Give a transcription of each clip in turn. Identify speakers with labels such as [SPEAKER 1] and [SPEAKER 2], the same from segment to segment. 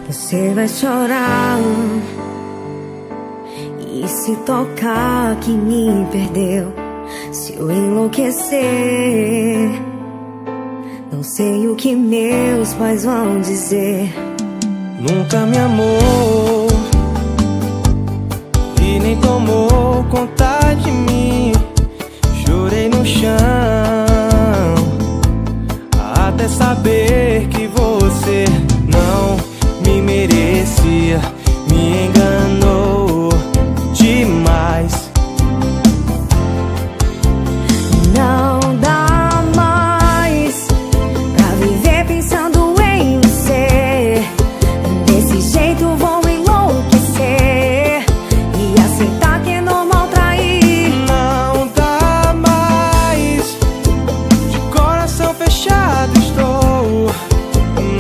[SPEAKER 1] Você vai chorar e se tocar que me perdeu. Se eu enlouquecer, não sei o que meus pais vão dizer.
[SPEAKER 2] Nunca me amou e nem tomou conta de mim. Chorei no chão até saber que você não me merecia. Me enganou demais.
[SPEAKER 1] Não dá mais pra viver pensando em você. Desse jeito vou enlouquecer e aceitar que é normal trair.
[SPEAKER 2] Não dá mais, de coração fechado estou.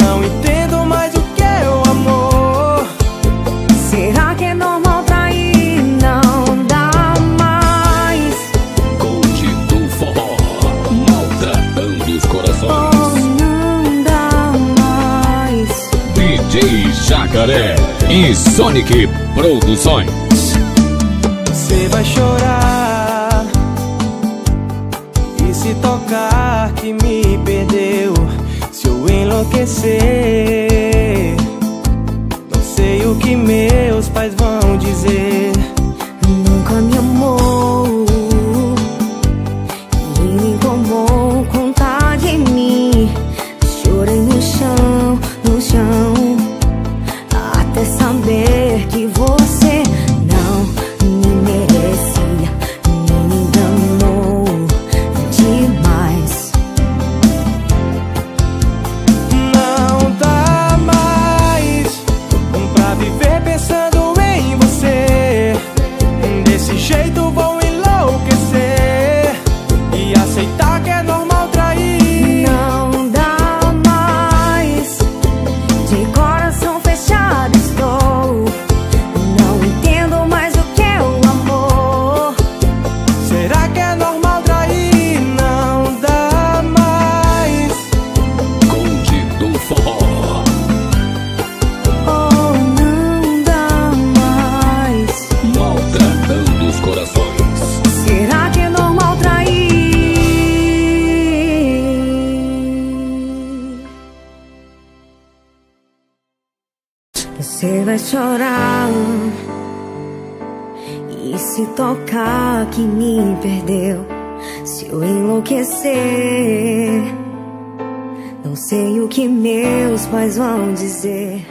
[SPEAKER 2] Não entendo mais o que é o amor.
[SPEAKER 1] Será que é normal trair? Não dá mais.
[SPEAKER 3] Conde do Forró, maltratando os corações.
[SPEAKER 1] Oh, não dá mais.
[SPEAKER 3] DJ Jacaré e Sonic Produções.
[SPEAKER 2] Você vai chorar e se tocar que me perdeu. Se eu enlouquecer, não sei o que meus pais vão dizer.
[SPEAKER 1] Nunca me amou e nem tomou conta de mim. Chorei no chão, até saber que você não me merecia. Me enganou demais.
[SPEAKER 2] Não dá mais pra viver pensando em você. Desse jeito vou enlouquecer e aceitar que é normal trair.
[SPEAKER 1] Não dá mais, de coração fechado estou. Não entendo mais o que é o amor.
[SPEAKER 2] Será que é normal trair? Não dá mais.
[SPEAKER 3] Conde do Forró,
[SPEAKER 1] Oh, não dá mais.
[SPEAKER 3] maltratando os corações.
[SPEAKER 1] Será que é normal trair? Você vai chorar e se tocar que me perdeu. Se eu enlouquecer, não sei o que meus pais vão dizer.